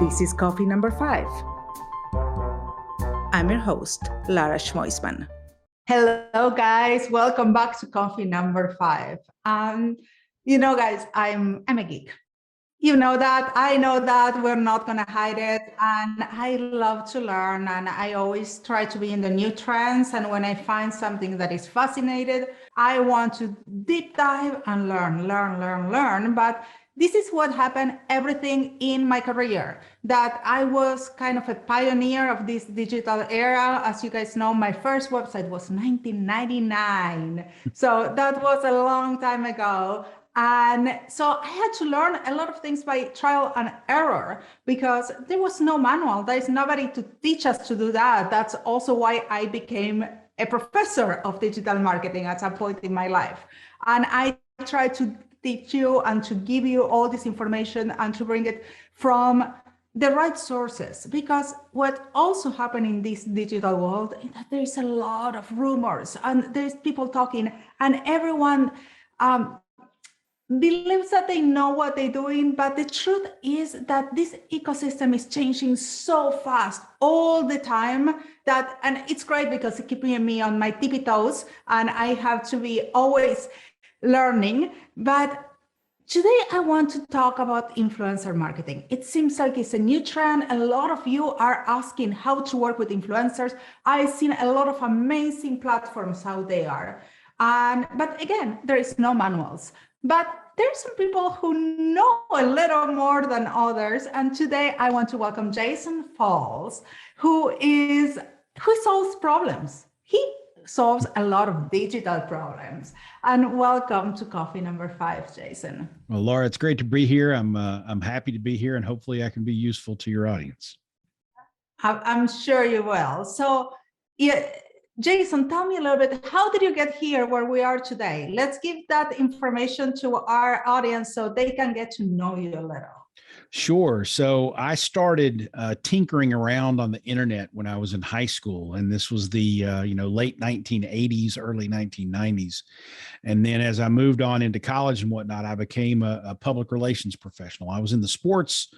This is coffee number 5. I'm your host, Lara Schmoisman. Hello, guys. Welcome back to coffee number 5. Guys, I'm a geek. You know that, I know that, we're not going to hide it. And I love to learn, and I always try to be in the new trends. And when I find something that is fascinating, I want to deep dive and learn. But this is what happened, everything in my career, that I was kind of a pioneer of this digital era. As you guys know, my first website was 1999. So that was a long time ago. And so I had to learn a lot of things by trial and error because there was no manual. There is nobody to teach us to do that. That's also why I became a professor of digital marketing at some point in my life. And I try to teach you and to give you all this information and to bring it from the right sources, because what also happened in this digital world is that there's a lot of rumors and there's people talking, and everyone believes that they know what they're doing, but the truth is that this ecosystem is changing so fast all the time and it's great because it's keeping me on my tippy toes and I have to be always learning. But today I want to talk about influencer marketing. It seems like it's a new trend. A lot of you are asking how to work with influencers. I've seen a lot of amazing platforms out there. But again, there is no manuals. But there's some people who know a little more than others. And today I want to welcome Jason Falls, who solves problems. He solves a lot of digital problems. And welcome to coffee number 5, Jason. Well, Laura, it's great to be here. I'm happy to be here, and hopefully I can be useful to your audience. I'm sure you will. So, yeah, Jason, tell me a little bit, how did you get here where we are today? Let's give that information to our audience so they can get to know you a little. Sure. So I started tinkering around on the internet when I was in high school, and this was the late 1980s, early 1990s. And then as I moved on into college and whatnot, I became a public relations professional. I was in the sports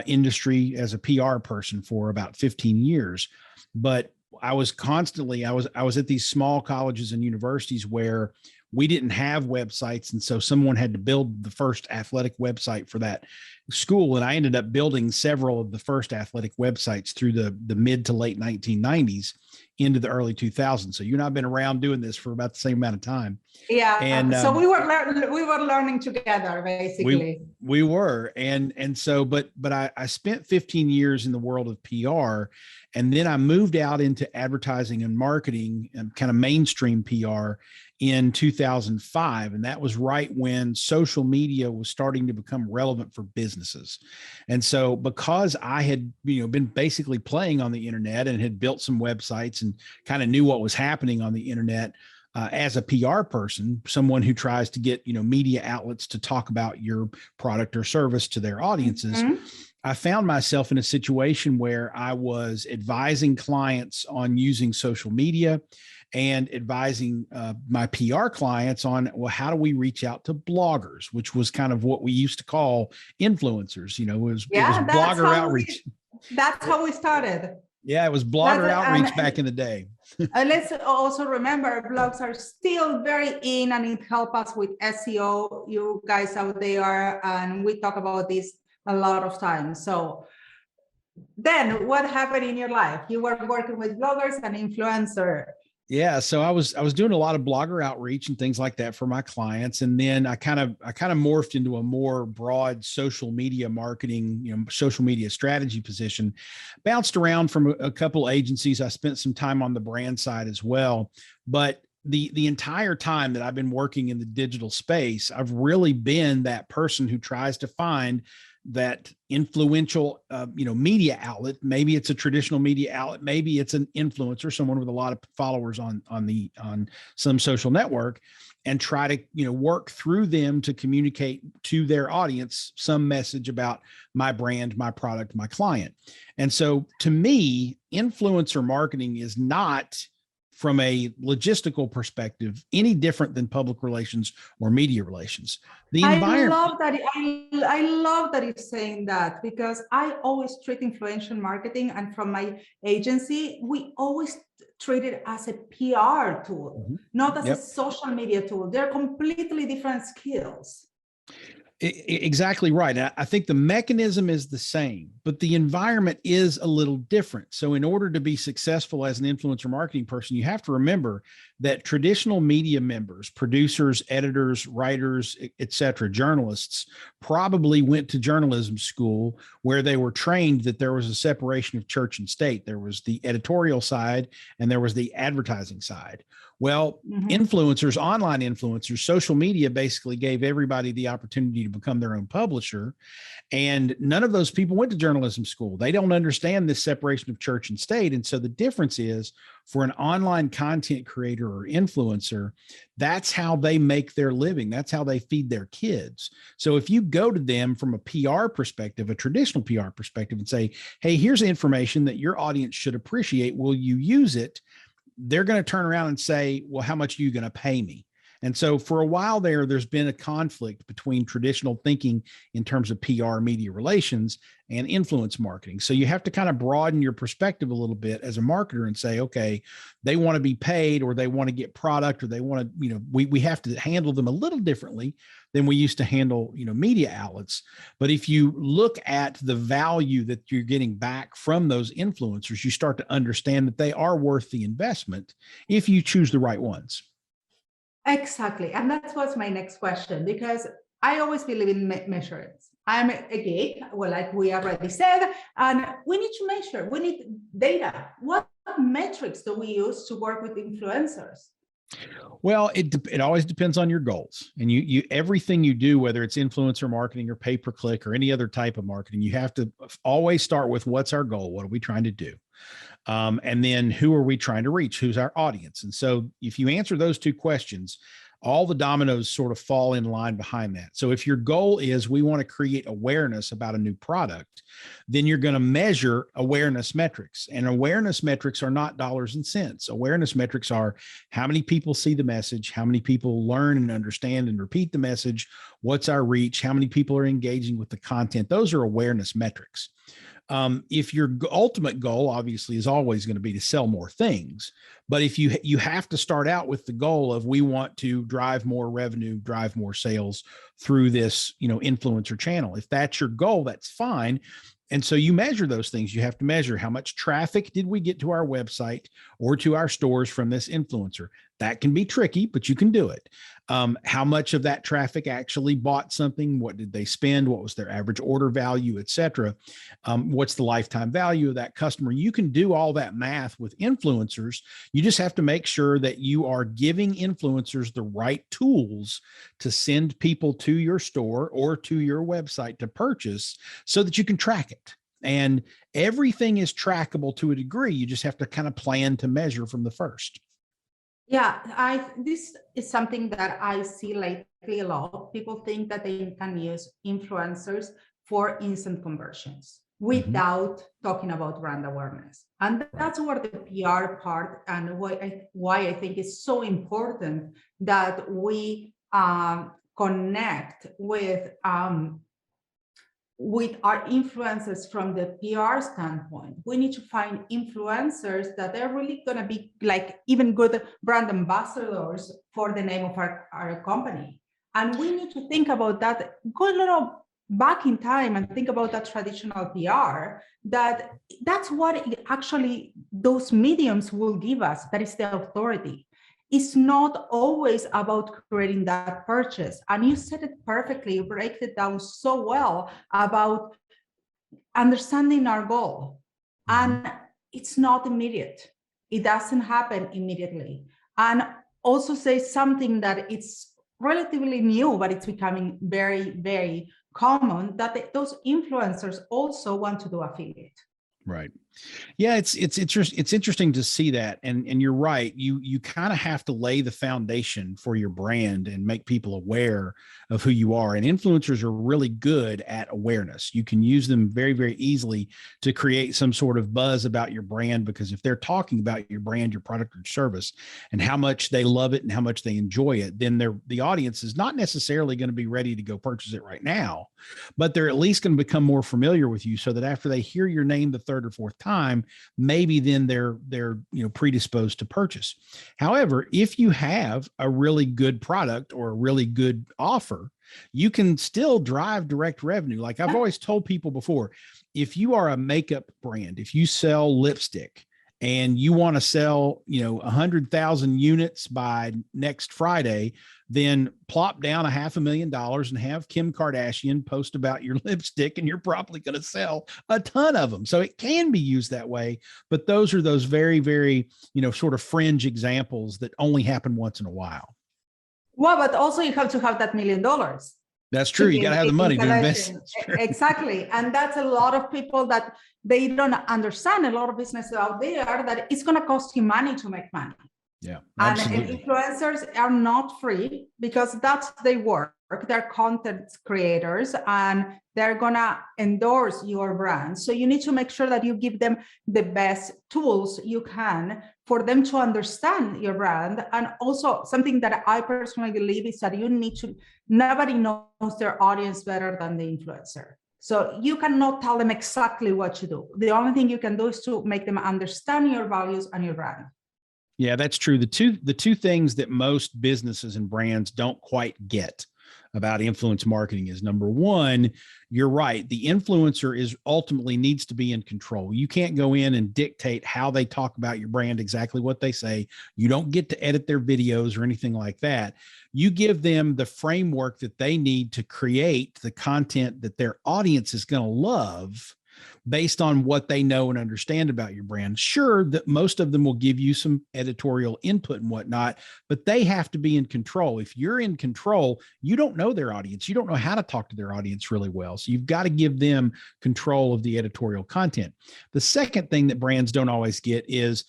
industry as a PR person for about 15 years, but I was at these small colleges and universities where we didn't have websites. And so someone had to build the first athletic website for that school. And I ended up building several of the first athletic websites through the mid to late 1990s into the early 2000s. So you and I have been around doing this for about the same amount of time. Yeah. And so we were learning together, basically. We were. But I spent 15 years in the world of PR. And then I moved out into advertising and marketing and kind of mainstream PR in 2005. And that was right when social media was starting to become relevant for businesses. And so because I had, been basically playing on the internet and had built some websites and kind of knew what was happening on the internet, as a PR person, someone who tries to get, media outlets to talk about your product or service to their audiences, mm-hmm. I found myself in a situation where I was advising clients on using social media and advising my PR clients on, well, how do we reach out to bloggers, which was kind of what we used to call influencers. It was blogger outreach. That's how we started. Yeah, it was blogger outreach back in the day. Let's also remember, blogs are still very in, and it helps us with SEO, you guys out there, and we talk about this a lot of times. So then what happened in your life? You were working with bloggers and influencers. Yeah. So I was doing a lot of blogger outreach and things like that for my clients. And then I kind of morphed into a more broad social media marketing, social media strategy position, bounced around from a couple agencies. I spent some time on the brand side as well, but the entire time that I've been working in the digital space, I've really been that person who tries to find that influential, media outlet. Maybe it's a traditional media outlet. Maybe it's an influencer, someone with a lot of followers on some social network, and try to, work through them to communicate to their audience some message about my brand, my product, my client. And so to me, influencer marketing is not from a logistical perspective any different than public relations or media relations. The environment. I love that you're saying that, because I always treat influential marketing, and from my agency, we always treat it as a PR tool, not as a social media tool. They're completely different skills. Exactly right. I think the mechanism is the same, but the environment is a little different. So in order to be successful as an influencer marketing person, you have to remember that traditional media members, producers, editors, writers, et cetera, journalists, probably went to journalism school where they were trained that there was a separation of church and state. There was the editorial side and there was the advertising side. Well, influencers, online influencers, social media basically gave everybody the opportunity to become their own publisher. And none of those people went to journalism school. They don't understand this separation of church and state. And so the difference is, for an online content creator or influencer, that's how they make their living. That's how they feed their kids. So if you go to them from a PR perspective, a traditional PR perspective, and say, hey, here's information that your audience should appreciate, will you use it? They're going to turn around and say, well, how much are you going to pay me? And so for a while there's been a conflict between traditional thinking in terms of PR, media relations, and influence marketing. So you have to kind of broaden your perspective a little bit as a marketer and say, okay, they want to be paid, or they want to get product, or they want to, we have to handle them a little differently than we used to handle, media outlets. But if you look at the value that you're getting back from those influencers, you start to understand that they are worth the investment if you choose the right ones. Exactly. And that was my next question, because I always believe in measurements. I'm a geek, well, like we already said, and we need to measure. We need data. What metrics do we use to work with influencers? Well, it always depends on your goals, and you everything you do, whether it's influencer marketing or pay-per-click or any other type of marketing, you have to always start with what's our goal? What are we trying to do? And then who are we trying to reach? Who's our audience? And so if you answer those two questions, all the dominoes sort of fall in line behind that. So if your goal is we want to create awareness about a new product, then you're going to measure awareness metrics. And awareness metrics are not dollars and cents. Awareness metrics are how many people see the message, how many people learn and understand and repeat the message, what's our reach, how many people are engaging with the content. Those are awareness metrics. If your ultimate goal obviously is always going to be to sell more things, but if you have to start out with the goal of we want to drive more revenue, drive more sales through this, influencer channel. If that's your goal, that's fine. And so you measure those things. You have to measure how much traffic did we get to our website or to our stores from this influencer. That can be tricky, but you can do it. How much of that traffic actually bought something? What did they spend? What was their average order value, et cetera? What's the lifetime value of that customer? You can do all that math with influencers. You just have to make sure that you are giving influencers the right tools to send people to your store or to your website to purchase so that you can track it. And everything is trackable to a degree. You just have to kind of plan to measure from the first. Yeah, this is something that I see lately a lot. People think that they can use influencers for instant conversions without talking about brand awareness. And that's where the PR part and why I think it's so important that we connect with our influencers from the PR standpoint. We need to find influencers that are really going to be like even good brand ambassadors for the name of our company. And we need to think about that, go a little back in time and think about that traditional PR, that's what actually those mediums will give us. That is the authority. It's not always about creating that purchase. And you said it perfectly, you break it down so well about understanding our goal. And it's not immediate. It doesn't happen immediately. And also say something that it's relatively new, but it's becoming very, very common, that those influencers also want to do affiliate. Right. Yeah, it's interesting to see that, and you're right. You kind of have to lay the foundation for your brand and make people aware of who you are. And influencers are really good at awareness. You can use them very, very easily to create some sort of buzz about your brand, because if they're talking about your brand, your product or service, and how much they love it and how much they enjoy it, then the audience is not necessarily going to be ready to go purchase it right now, but they're at least going to become more familiar with you, so that after they hear your name the third or fourth time, maybe then they're predisposed to purchase. However, if you have a really good product or a really good offer, you can still drive direct revenue. Like I've always told people before, if you are a makeup brand, if you sell lipstick and you want to sell 100,000 units by next Friday, then plop down $500,000 and have Kim Kardashian post about your lipstick, and you're probably going to sell a ton of them. So it can be used that way, but those are those very, very, sort of fringe examples that only happen once in a while. Well, but also you have to have that $1 million. That's true. You got to have the money to invest. Exactly. And that's a lot of people that they don't understand, a lot of businesses out there, that it's going to cost you money to make money. Yeah, absolutely. And influencers are not free, because that's their work. They're content creators and they're going to endorse your brand. So you need to make sure that you give them the best tools you can for them to understand your brand. And also something that I personally believe is that nobody knows their audience better than the influencer. So you cannot tell them exactly what to do. The only thing you can do is to make them understand your values and your brand. Yeah, that's true. The two things that most businesses and brands don't quite get about influence marketing is, number one, you're right. The influencer ultimately needs to be in control. You can't go in and dictate how they talk about your brand, exactly what they say. You don't get to edit their videos or anything like that. You give them the framework that they need to create the content that their audience is going to love, based on what they know and understand about your brand. Sure, that most of them will give you some editorial input and whatnot, but they have to be in control. If you're in control, you don't know their audience. You don't know how to talk to their audience really well. So you've got to give them control of the editorial content. The second thing that brands don't always get is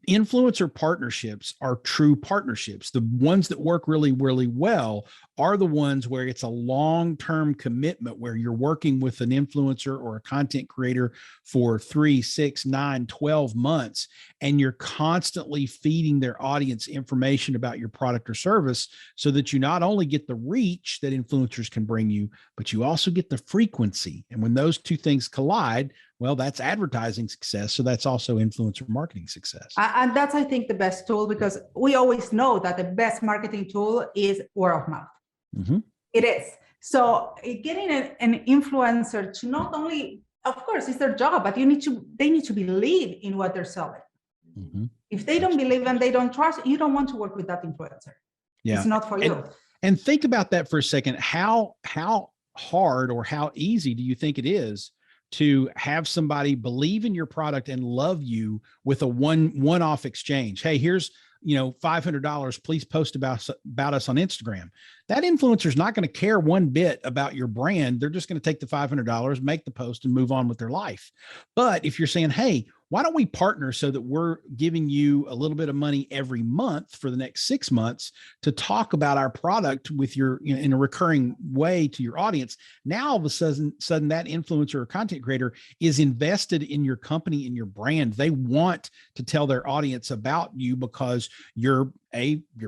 influencer partnerships are true partnerships. The ones that work really, really well are the ones where it's a long-term commitment, where you're working with an influencer or a content creator for 3, 6, 9, 12 months, and you're constantly feeding their audience information about your product or service, so that you not only get the reach that influencers can bring you, but you also get the frequency. And when those two things collide, well, that's advertising success. So that's also influencer marketing success. And that's, I think, the best tool, because we always know that the best marketing tool is word of mouth. Mm-hmm. It is. So getting an influencer to not only, of course, it's their job, but they need to believe in what they're selling. Mm-hmm. If they don't believe and they don't trust, you don't want to work with that influencer. Yeah. It's not for you. And think about that for a second. How hard or how easy do you think it is to have somebody believe in your product and love you with a one-off exchange? Hey, here's $500. Please post about us on Instagram. That influencer is not going to care one bit about your brand. They're just going to take the $500, make the post, and move on with their life. But if you're saying, hey, why don't we partner so that we're giving you a little bit of money every month for the next 6 months to talk about our product with your, in a recurring way to your audience. Now, all of a sudden that influencer or content creator is invested in your company, in your brand. They want to tell their audience about you because you're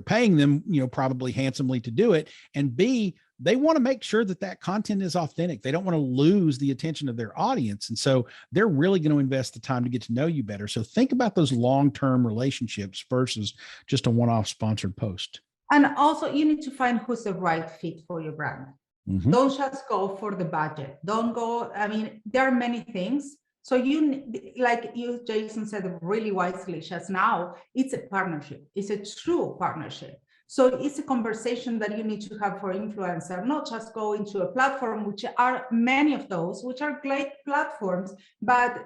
paying them, probably handsomely to do it. And B, they want to make sure that content is authentic. They don't want to lose the attention of their audience. And so they're really going to invest the time to get to know you better. So think about those long-term relationships versus just a one-off sponsored post. And also you need to find who's the right fit for your brand. Mm-hmm. Don't just go for the budget. Don't go, there are many things. So like you, Jason, said really wisely just now, it's a partnership. It's a true partnership. So it's a conversation that you need to have for influencer, not just go into a platform, which are many of those, which are great platforms, but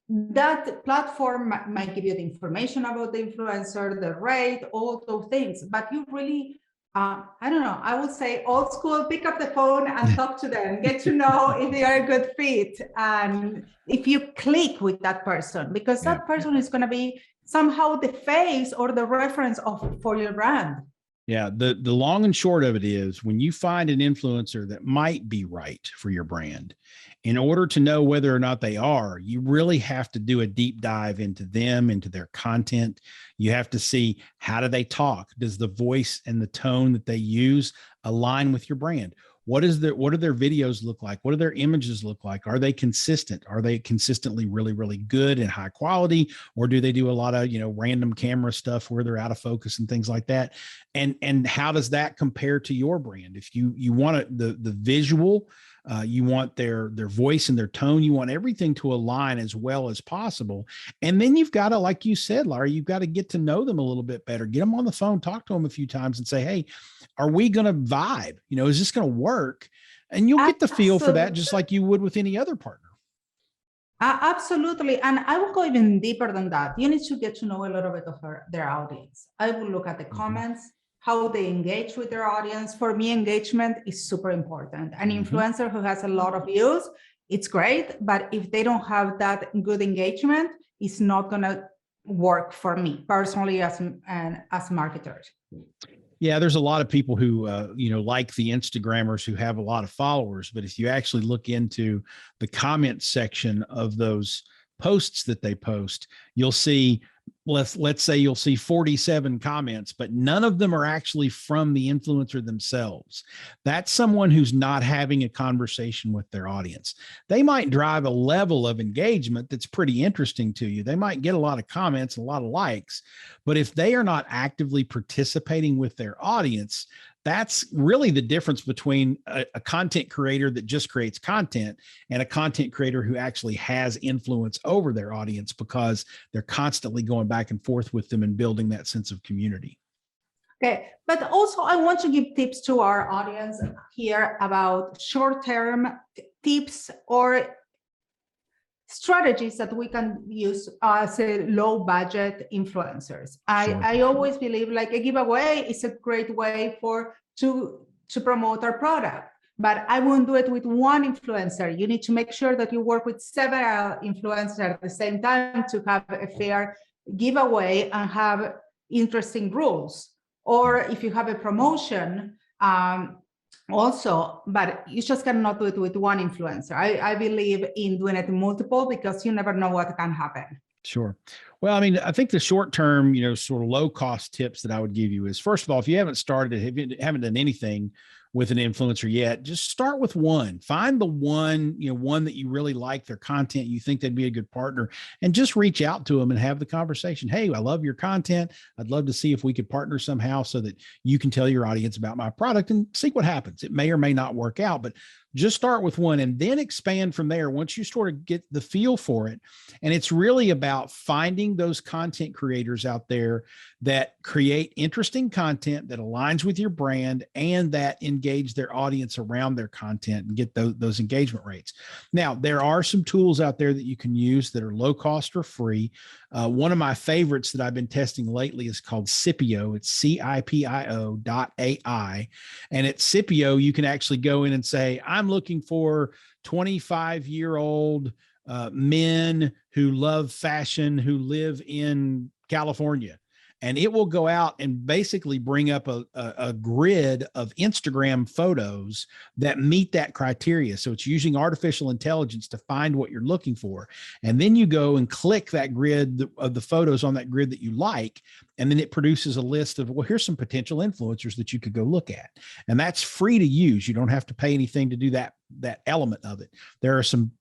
that platform might give you the information about the influencer, the rate, all those things, but you really I don't know. I would say old school, pick up the phone and talk to them, get to know if they are a good fit. And if you click with that person, because that person is going to be somehow the face or the reference for your brand. Yeah. The long and short of it is when you find an influencer that might be right for your brand, in order to know whether or not they are, you really have to do a deep dive into them, into their content. You have to see, how do they talk? Does the voice and the tone that they use align with your brand? What do their videos look like? What do their images look like? Are they consistent? Are they consistently really, really good and high quality? Or do they do a lot of, random camera stuff where they're out of focus and things like that? And how does that compare to your brand? If you want the visual, you want their voice and their tone, you want everything to align as well as possible. And then you've got to, like you said, Lara, you've got to get to know them a little bit better, get them on the phone, talk to them a few times and say, hey, are we going to vibe? Is this going to work? And you'll get the feel for that just like you would with any other partner. Absolutely. And I will go even deeper than that. You need to get to know a little bit of their audience. I will look at the comments, how they engage with their audience. For me, engagement is super important. An influencer who has a lot of views, it's great, but if they don't have that good engagement, it's not going to work for me personally as marketers. Yeah, there's a lot of people who, like the Instagrammers who have a lot of followers, but if you actually look into the comment section of those posts that they post, you'll see, let's say you'll see 47 comments, but none of them are actually from the influencer themselves. That's someone who's not having a conversation with their audience. They might drive a level of engagement that's pretty interesting to you. They might get a lot of comments, a lot of likes, but if they are not actively participating with their audience, that's really the difference between a content creator that just creates content and a content creator who actually has influence over their audience because they're constantly going back and forth with them and building that sense of community. Okay, but also I want to give tips to our audience here about short-term tips or strategies that we can use as a low-budget influencers. I always believe like a giveaway is a great way to promote our product, but I won't do it with one influencer. You need to make sure that you work with several influencers at the same time to have a fair giveaway and have interesting rules. Or if you have a promotion, also, but you just cannot do it with one influencer. I believe in doing it multiple because you never know what can happen. Sure. Well, I mean, I think the short-term, sort of low-cost tips that I would give you is, first of all, if you haven't haven't done anything with an influencer yet, just start with one. Find the one, one that you really like, their content, you think they'd be a good partner, and just reach out to them and have the conversation. Hey, I love your content. I'd love to see if we could partner somehow so that you can tell your audience about my product and see what happens. It may or may not work out, but just start with one and then expand from there once you sort of get the feel for it. And it's really about finding those content creators out there that create interesting content that aligns with your brand and that engage their audience around their content and get those engagement rates. Now, there are some tools out there that you can use that are low cost or free. One of my favorites that I've been testing lately is called Scipio. It's CIPIO.ai. And at Scipio, you can actually go in and say, I'm looking for 25-year-old men who love fashion, who live in California. And it will go out and basically bring up a grid of Instagram photos that meet that criteria. So it's using artificial intelligence to find what you're looking for. And then you go and click that grid of the photos on that grid that you like. And then it produces a list of, well, here's some potential influencers that you could go look at. And that's free to use. You don't have to pay anything to do that element of it. There are some,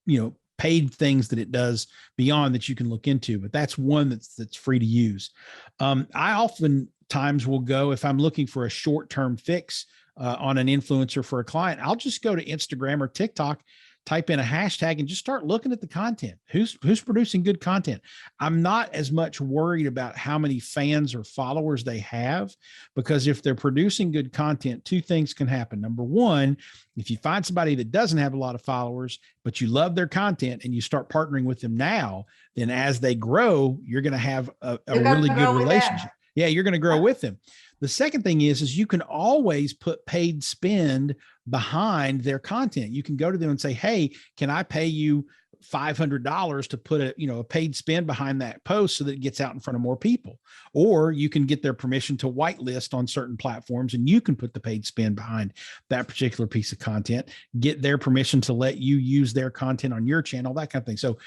paid things that it does beyond that you can look into, but that's one that's free to use. I oftentimes will go, if I'm looking for a short-term fix on an influencer for a client, I'll just go to Instagram or TikTok, type in a hashtag and just start looking at the content. Who's producing good content? I'm not as much worried about how many fans or followers they have, because if they're producing good content, two things can happen. Number one, if you find somebody that doesn't have a lot of followers, but you love their content and you start partnering with them now, then as they grow, you're going to have a really good relationship. Yeah, you're going to grow with them. The second thing is you can always put paid spend behind their content. You can go to them and say, hey, can I pay you $500 to put a paid spend behind that post so that it gets out in front of more people? Or you can get their permission to whitelist on certain platforms, and you can put the paid spend behind that particular piece of content, get their permission to let you use their content on your channel, that kind of thing. So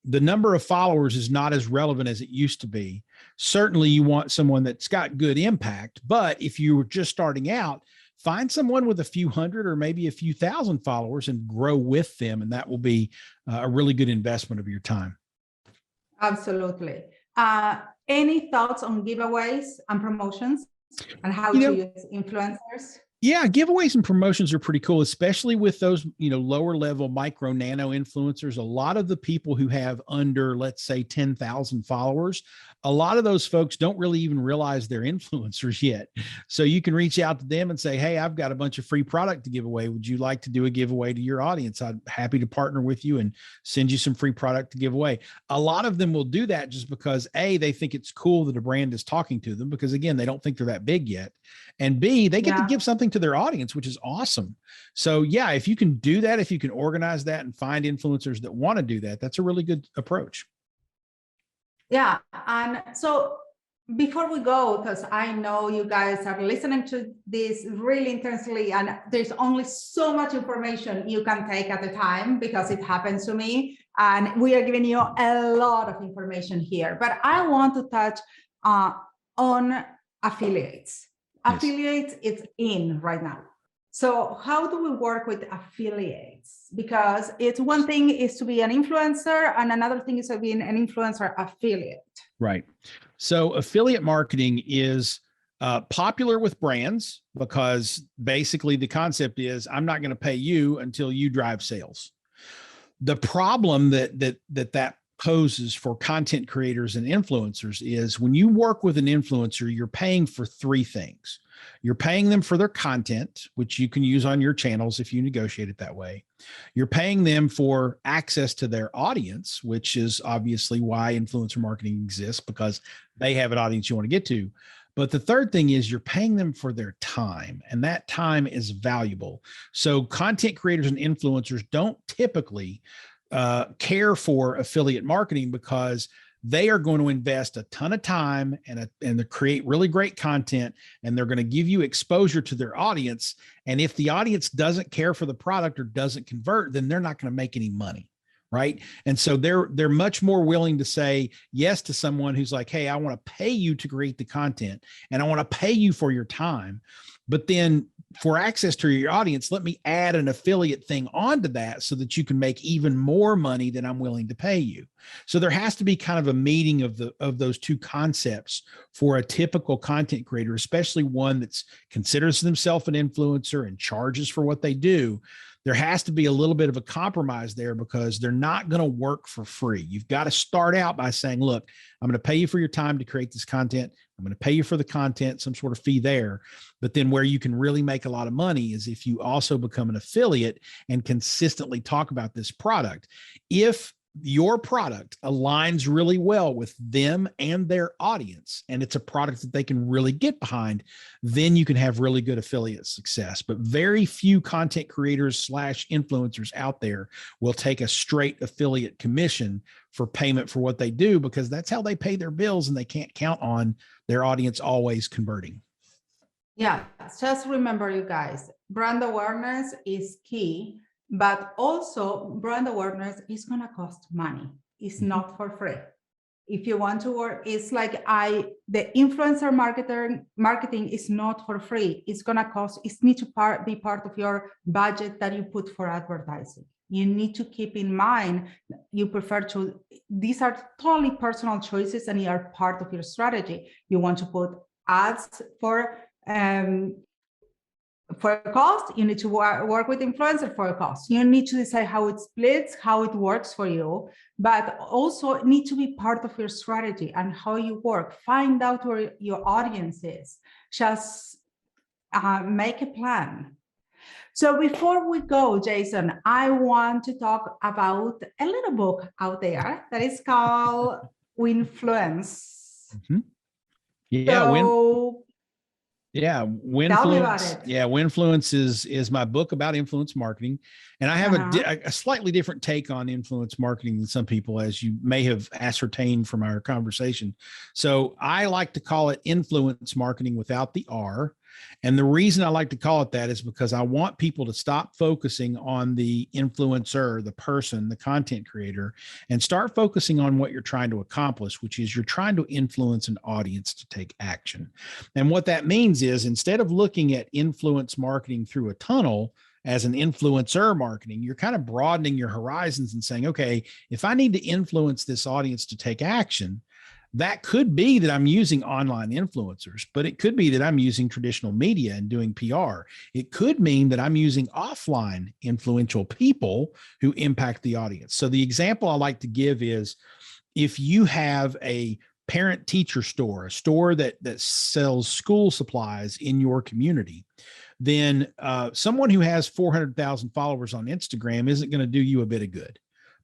the number of followers is not as relevant as it used to be. Certainly you want someone that's got good impact, but if you were just starting out, find someone with a few hundred or maybe a few thousand followers and grow with them. And that will be a really good investment of your time. Absolutely. Any thoughts on giveaways and promotions and how to use influencers? Yeah, giveaways and promotions are pretty cool, especially with those, lower level micro nano influencers. A lot of the people who have under, let's say, 10,000 followers, a lot of those folks don't really even realize they're influencers yet. So you can reach out to them and say, hey, I've got a bunch of free product to give away. Would you like to do a giveaway to your audience? I'm happy to partner with you and send you some free product to give away. A lot of them will do that just because A, they think it's cool that a brand is talking to them, because again, they don't think they're that big yet. And B, they get to give something to their audience, which is awesome. So yeah, if you can do that, if you can organize that and find influencers that want to do that, that's a really good approach. Yeah. And so before we go, because I know you guys are listening to this really intensely, and there's only so much information you can take at a time, because it happens to me, and we are giving you a lot of information here. But I want to touch on affiliates. Yes. Affiliates, it's in right now. So how do we work with affiliates? Because it's one thing is to be an influencer, and another thing is to be an influencer affiliate. Right. So affiliate marketing is popular with brands because basically the concept is I'm not going to pay you until you drive sales. The problem that poses for content creators and influencers is when you work with an influencer, you're paying for three things. You're paying them for their content, which you can use on your channels if you negotiate it that way. You're paying them for access to their audience, which is obviously why influencer marketing exists, because they have an audience you want to get to. But the third thing is you're paying them for their time, and that time is valuable. So content creators and influencers don't typically care for affiliate marketing because they are going to invest a ton of time and to create really great content, and they're going to give you exposure to their audience. And if the audience doesn't care for the product or doesn't convert, then they're not going to make any money. Right. And so they're much more willing to say yes to someone who's like, hey, I want to pay you to create the content and I want to pay you for your time. But then for access to your audience, let me add an affiliate thing onto that so that you can make even more money than I'm willing to pay you. So there has to be kind of a meeting of those two concepts for a typical content creator, especially one that's considers themselves an influencer and charges for what they do. There has to be a little bit of a compromise there because they're not going to work for free. You've got to start out by saying, look, I'm going to pay you for your time to create this content. I'm going to pay you for the content, some sort of fee there. But then where you can really make a lot of money is if you also become an affiliate and consistently talk about this product. If your product aligns really well with them and their audience, and it's a product that they can really get behind, then you can have really good affiliate success. But very few content creators / influencers out there will take a straight affiliate commission for payment for what they do, because that's how they pay their bills, and they can't count on their audience always converting. Yeah, just remember, you guys, brand awareness is key. But also brand awareness is going to cost money. It's not for free. If you want to work, it's like the influencer marketing is not for free. It's going to cost, it needs to be part of your budget that you put for advertising. You need to keep in mind, you prefer to, these are totally personal choices and they are part of your strategy. You want to put ads for a cost, you need to work with influencer for a cost. You need to decide how it splits, how it works for you, but also need to be part of your strategy and how you work. Find out where your audience is. Just make a plan. So before we go, Jason, I want to talk about a little book out there that is called Winfluence. Yeah. So Yeah, Tell me about Winfluence. it. Yeah, Winfluence is my book about influence marketing, and I have a slightly different take on influence marketing than some people, as you may have ascertained from our conversation. So I like to call it influence marketing without the R. And the reason I like to call it that is because I want people to stop focusing on the influencer, the person, the content creator, and start focusing on what you're trying to accomplish, which is you're trying to influence an audience to take action. And what that means is instead of looking at influence marketing through a tunnel as an influencer marketing, you're kind of broadening your horizons and saying, okay, if I need to influence this audience to take action, that could be that I'm using online influencers, but it could be that I'm using traditional media and doing PR. It could mean that I'm using offline influential people who impact the audience. So the example I like to give is if you have a parent teacher store, a store that sells school supplies in your community, then someone who has 400,000 followers on Instagram isn't going to do you a bit of good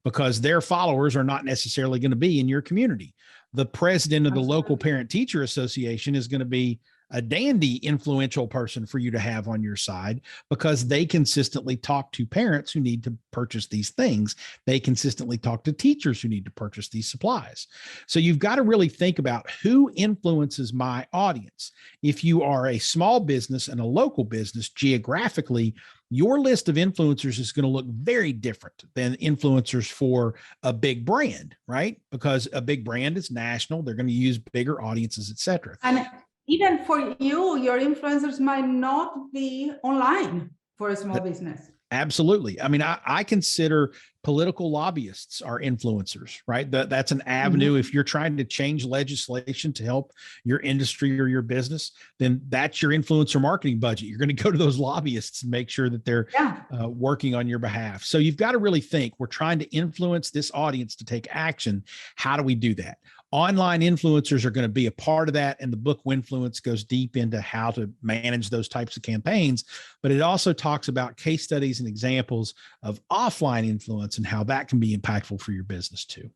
because their followers are not necessarily going to be in your community. The president of the local parent teacher association is going to be a dandy influential person for you to have on your side because they consistently talk to parents who need to purchase these things. They consistently talk to teachers who need to purchase these supplies. So you've got to really think about who influences my audience. If you are a small business and a local business, geographically, your list of influencers is going to look very different than influencers for a big brand, right? Because a big brand is national. They're going to use bigger audiences, et cetera. And even for you, your influencers might not be online for a small business. Absolutely. I mean, I consider political lobbyists are influencers, right? That's an avenue. If you're trying to change legislation to help your industry or your business, then that's your influencer marketing budget. You're going to go to those lobbyists and make sure that they're working on your behalf. So you've got to really think, we're trying to influence this audience to take action. How do we do that? Online influencers are going to be a part of that. And the book Winfluence goes deep into how to manage those types of campaigns. But it also talks about case studies and examples of offline influence and how that can be impactful for your business too.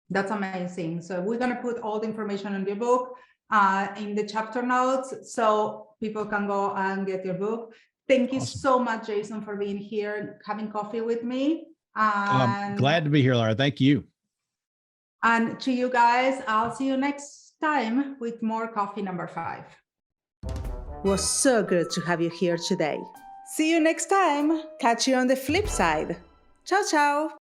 That's amazing. So we're going to put all the information in the book in the chapter notes so people can go and get your book. Thank you so much, Jason, for being here, having coffee with me. I'm glad to be here, Lara. Thank you. And to you guys, I'll see you next time with more coffee number 5. It was so good to have you here today. See you next time. Catch you on the flip side. Ciao, ciao.